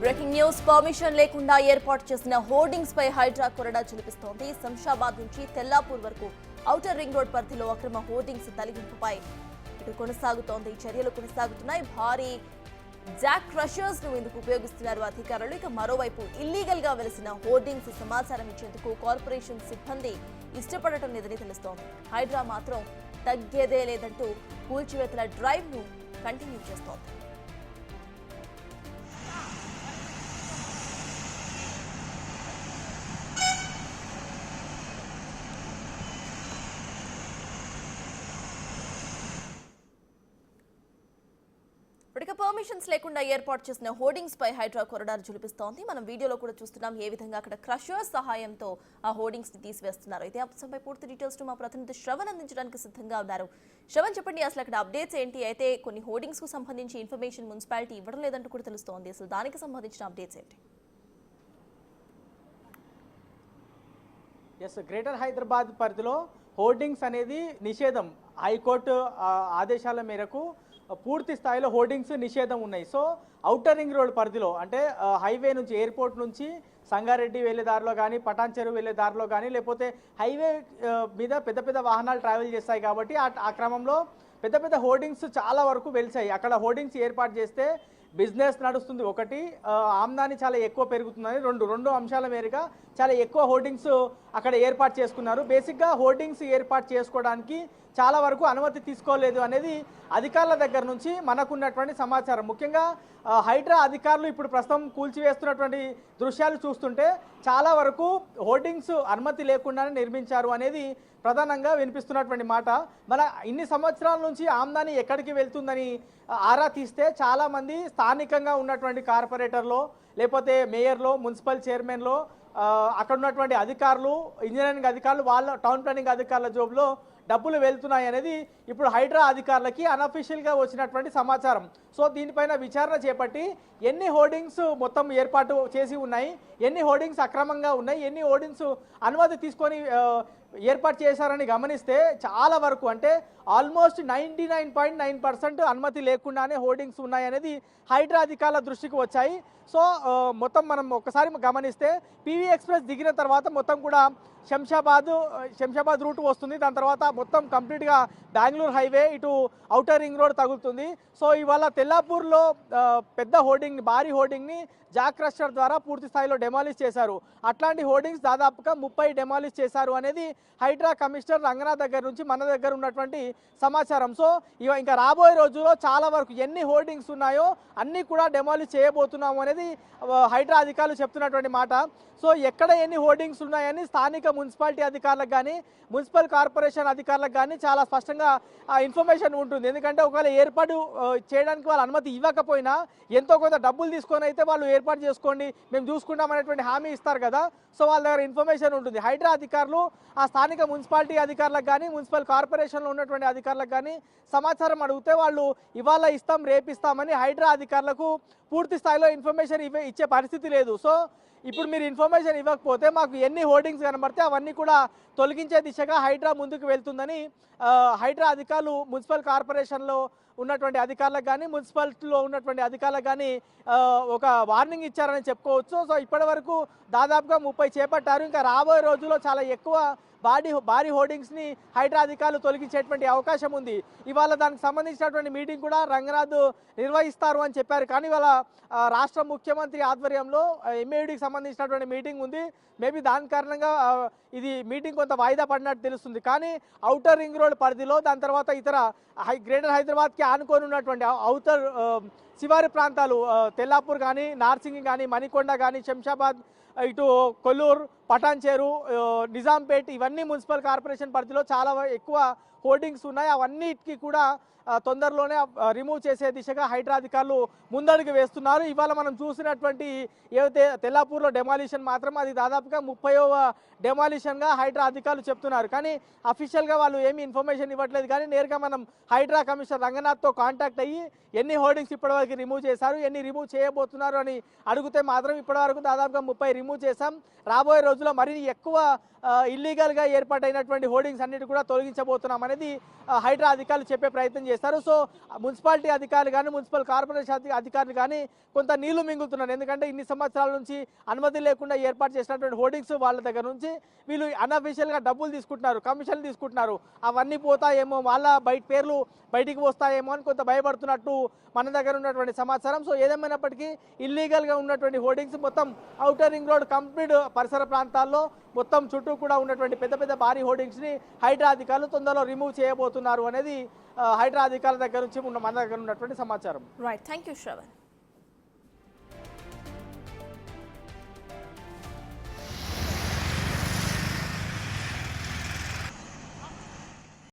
Breaking news permission లేకుండా ఏర్పాటు చేసిన హోర్డింగ్స్ పై హైడ్రా కొరడా చూపిస్తోంది. శంషాబాద్ నుంచి తెల్లాపూర్ వరకు ఔటర్ రింగ్ రోడ్ పరిధిలో అక్రమ హోర్డింగ్స్ తొలగింపుపై ఇటు కొనసాగుతోంది. చర్యలు కొనసాగుతున్నాయి. భారీ జాక్ క్రషర్స్ ను ఇందుకు ఉపయోగిస్తున్నారు అధికారులు. ఇక మరోవైపు ఇల్లీగల్ గా వెలిసిన హోర్డింగ్స్ సమాచారం ఇచ్చేందుకు కార్పొరేషన్ సిబ్బంది ఇష్టపడటం లేదని తెలుస్తోంది. హైడ్రా మాత్రం తగ్గేదే లేదంటూ కూల్చివేతల డ్రైవ్ ను కంటిన్యూ చేస్తోంది. ఇక పర్మిషన్స్ లేకుండా ఏర్పాటు చేసిన హోర్డింగ్స్ పై హైడ్రా కొరడాలు చూపిస్తోంది. మనం వీడియోలో కూడా చూస్తున్నాం ఏ విధంగా అక్కడ క్రషర్స్ సహాయంతో ఆ హోర్డింగ్స్ ని తీసివేస్తున్నారు. అయితే అంశంపై పూర్తి డీటెయిల్స్ మా ప్రతినిధి శ్రవణ్ అందించడానికి సిద్ధంగా ఉన్నారు. శ్రవణ్, చెప్పండి, అసలు అక్కడ అప్డేట్స్ ఏంటి? అయితే కొన్ని హోర్డింగ్స్ కు సంబంధించి ఇన్ఫర్మేషన్ మున్సిపాలిటీ ఇవ్వడం లేదంటూ కూడా తెలుస్తోంది. అసలు దానికి సంబంధించిన అప్డేట్స్ ఏంటి? గ్రేటర్ హైదరాబాద్ పరిధిలో హోర్డింగ్స్ అనేది నిషేధం. హైకోర్టు ఆదేశాల మేరకు పూర్తి స్థాయిలో హోర్డింగ్స్ నిషేధం ఉన్నాయి. సో ఔటర్ రింగ్ రోడ్ పరిధిలో అంటే హైవే నుంచి ఎయిర్పోర్ట్ నుంచి సంగారెడ్డి వెళ్ళే దారిలో కానీ పటాన్ చెరువు వెళ్ళే దారిలో కానీ లేకపోతే హైవే మీద పెద్ద పెద్ద వాహనాలు ట్రావెల్ చేస్తాయి కాబట్టి ఆ క్రమంలో పెద్ద పెద్ద హోర్డింగ్స్ చాలా వరకు వెలిసాయి. అక్కడ హోర్డింగ్స్ ఏర్పాటు చేస్తే బిజినెస్ నడుస్తుంది, ఒకటి ఆమ్దాని చాలా ఎక్కువ పెరుగుతుందని రెండు అంశాల మేరగా చాలా ఎక్కువ హోర్డింగ్స్ అక్కడ ఏర్పాటు చేసుకున్నారు. బేసిక్గా హోర్డింగ్స్ ఏర్పాటు చేసుకోవడానికి చాలా వరకు అనుమతి తీసుకోలేదు అనేది అధికారుల దగ్గర నుంచి మనకున్నటువంటి సమాచారం. ముఖ్యంగా హైడ్రా అధికారులు ఇప్పుడు ప్రస్తుతం కూల్చివేస్తున్నటువంటి దృశ్యాలు చూస్తుంటే చాలా వరకు హోర్డింగ్స్ అనుమతి లేకుండానే నిర్మించారు అనేది ప్రధానంగా వినిపిస్తున్నటువంటి మాట. మన ఇన్ని సంవత్సరాల నుంచి ఆమ్దాని ఎక్కడికి వెళ్తుందని ఆరా తీస్తే చాలామంది స్థానికంగా ఉన్నటువంటి కార్పొరేటర్లో లేకపోతే మేయర్లో మున్సిపల్ చైర్మన్లో అక్కడ ఉన్నటువంటి అధికారులు ఇంజనీరింగ్ అధికారులు వాళ్ళ టౌన్ ప్లానింగ్ అధికారుల జోబులో డబ్బులు వెళ్తున్నాయి అనేది ఇప్పుడు హైడ్రా అధికారులకి అన్అఫీషియల్గా వచ్చినటువంటి సమాచారం. సో దీనిపైన విచారణ చేపట్టి ఎన్ని హోర్డింగ్స్ మొత్తం ఏర్పాటు చేసి ఉన్నాయి, ఎన్ని హోర్డింగ్స్ అక్రమంగా ఉన్నాయి, ఎన్ని హోర్డింగ్స్ అనుమతి తీసుకొని ఏర్పాటు చేశారని గమనిస్తే చాలా వరకు అంటే ఆల్మోస్ట్ 99.9% అనుమతి లేకుండానే హోర్డింగ్స్ ఉన్నాయనేది హైడ్రా అధికారుల దృష్టికి వచ్చాయి. సో మొత్తం మనం ఒకసారి గమనిస్తే పివి ఎక్స్ప్రెస్ దిగిన తర్వాత మొత్తం కూడా శంషాబాద్ రూట్ వస్తుంది. దాని తర్వాత మొత్తం కంప్లీట్గా బెంగళూరు హైవే ఇటు ఔటర్ రింగ్ రోడ్ తగులుతుంది. సో ఇవాళ తెల్లాపూర్లో పెద్ద హోర్డింగ్ భారీ హోర్డింగ్ని జాక్ క్రషర్ ద్వారా పూర్తి స్థాయిలో డెమాలిష్ చేశారు. అట్లాంటి హోర్డింగ్స్ దాదాపుగా 30 డెమాలిష్ చేశారు అనేది హైడ్రా కమిషనర్ రంగనాథ్ దగ్గర నుంచి మన దగ్గర ఉన్నటువంటి సమాచారం. సో ఇంకా రాబోయే రోజుల్లో చాలా వరకు ఎన్ని హోర్డింగ్స్ ఉన్నాయో అన్నీ కూడా డెమాలిష్ చేయబోతున్నాము అనేది హైడ్రా అధికారులు చెప్తున్నటువంటి మాట. సో ఎక్కడ ఎన్ని హోర్డింగ్స్ ఉన్నాయని స్థానిక మున్సిపాలిటీ అధికారులకు కానీ మున్సిపల్ కార్పొరేషన్ అధికారులకు కానీ చాలా స్పష్టంగా ఇన్ఫర్మేషన్ ఉంటుంది. ఎందుకంటే ఒకవేళ ఏర్పాటు చేయడానికి వాళ్ళు అనుమతి ఇవ్వకపోయినా ఎంతో కొంత డబ్బులు తీసుకొని అయితే వాళ్ళు ఏర్పాటు చేసుకోండి మేము చూసుకుంటాం అనేటువంటి హామీ ఇస్తారు కదా. సో వాళ్ళ దగ్గర ఇన్ఫర్మేషన్ ఉంటుంది. హైడ్రా అధికారులు ఆ స్థానిక మున్సిపాలిటీ అధికారులకు కానీ మున్సిపల్ కార్పొరేషన్లో ఉన్నటువంటి అధికారులకు కానీ సమాచారం అడిగితే వాళ్ళు ఇవాళ ఇస్తాం రేపిస్తామని హైడ్రా అధికారులకు పూర్తి స్థాయిలో ఇన్ఫర్మేషన్ ఇచ్చే పరిస్థితి లేదు. సో ఇప్పుడు మీరు ఇన్ఫర్మేషన్ ఇవ్వకపోతే మాకు ఎన్ని హోర్డింగ్స్ కనబడితే అవన్నీ కూడా తొలగించే దిశగా హైడ్రా ముందుకు వెళ్తుందని హైడ్రా అధికారులు మున్సిపల్ కార్పొరేషన్లో ఉన్నటువంటి అధికారులకు కానీ మున్సిపాలిటీలో ఉన్నటువంటి అధికారులకు కానీ ఒక వార్నింగ్ ఇచ్చారని చెప్పుకోవచ్చు. సో ఇప్పటి వరకు దాదాపుగా 30 చేపట్టారు. ఇంకా రాబోయే రోజుల్లో చాలా ఎక్కువ భారీ హోర్డింగ్స్ని హైడ్రా అధికారులు తొలగించేటువంటి అవకాశం ఉంది. ఇవాళ దానికి సంబంధించినటువంటి మీటింగ్ కూడా రంగనాథ్ నిర్వహిస్తారు అని చెప్పారు. కానీ ఇవాళ రాష్ట్ర ముఖ్యమంత్రి ఆధ్వర్యంలో ఎంఏడికి సంబంధించినటువంటి మీటింగ్ ఉంది. మేబీ దాని కారణంగా ఇది మీటింగ్ కొంత వాయిదా పడినట్టు తెలుస్తుంది. కానీ ఔటర్ రింగ్ రోడ్ పరిధిలో దాని తర్వాత ఇతర గ్రేటర్ హైదరాబాద్కి ఆనుకొని ఉన్నటువంటి ఔటర్ శివారి ప్రాంతాలు తెల్లాపూర్ కానీ నార్సింగి కానీ మణికొండ కానీ శంషాబాద్ ఇటు కొల్లూరు పటాన్ చెరు నిజాంపేట్ ఇవన్నీ మున్సిపల్ కార్పొరేషన్ పరిధిలో చాలా ఎక్కువ హోర్డింగ్స్ ఉన్నాయి. అవన్నిటికీ కూడా తొందరలోనే రిమూవ్ చేసే దిశగా హైడ్రా అధికారులు ముందడుగు వేస్తున్నారు. ఇవాళ మనం చూసినటువంటి ఏదైతే తెల్లాపూర్లో డెమాలిషన్ మాత్రం అది దాదాపుగా 30వ డెమాలిషన్గా హైడ్రా అధికారులు చెప్తున్నారు. కానీ అఫీషియల్గా వాళ్ళు ఏమీ ఇన్ఫర్మేషన్ ఇవ్వట్లేదు. కానీ నేరుగా మనం హైడ్రా కమిషనర్ రంగనాథ్తో కాంటాక్ట్ అయ్యి ఎన్ని హోర్డింగ్స్ ఇప్పటివరకు రిమూవ్ చేశారు, ఎన్ని రిమూవ్ చేయబోతున్నారు అని అడిగితే మాత్రం ఇప్పటివరకు దాదాపుగా 30 రిమూవ్ చేశాం. రాబోయే రోజుల్లో మరిన్ని ఎక్కువ ఇల్లీగల్గా ఏర్పాటైనటువంటి హోర్డింగ్స్ అన్నిటి కూడా తొలగించబోతున్నాం అనేది హైడ్రా అధికారులు చెప్పే ప్రయత్నం చేస్తారు. సో మున్సిపాలిటీ అధికారులు కానీ మున్సిపల్ కార్పొరేషన్ అధికారులు కానీ కొంత నీళ్లు మింగుతున్నారు. ఎందుకంటే ఇన్ని సంవత్సరాల నుంచి అనుమతి లేకుండా ఏర్పాటు చేసినటువంటి హోర్డింగ్స్ వాళ్ళ దగ్గర నుంచి వీళ్ళు అన్అఫీషియల్గా డబ్బులు తీసుకుంటున్నారు, కమిషన్లు తీసుకుంటున్నారు. అవన్నీ పోతాయేమో, వాళ్ళ పేర్లు బయటికి వస్తాయేమో అని కొంత భయపడుతున్నట్టు మన దగ్గర ఉన్నటువంటి సమాచారం. సో ఏదేమైనప్పటికీ ఇల్లీగల్గా ఉన్నటువంటి హోర్డింగ్స్ మొత్తం ఔటర్ రింగ్ రోడ్ కంప్లీట్ పరిసర ప్రాంతాల్లో మొత్తం చుట్టూ కూడా ఉన్నటువంటి పెద్ద పెద్ద భారీ హోర్డింగ్స్ని హైడ్రా అధికారులు తొందరలో రిమూవ్ చేయబోతున్నారు అనేది హైడ్రా అధికారుల దగ్గర నుంచి మన దగ్గర ఉన్నటువంటి సమాచారం. Right, thank you Shravan.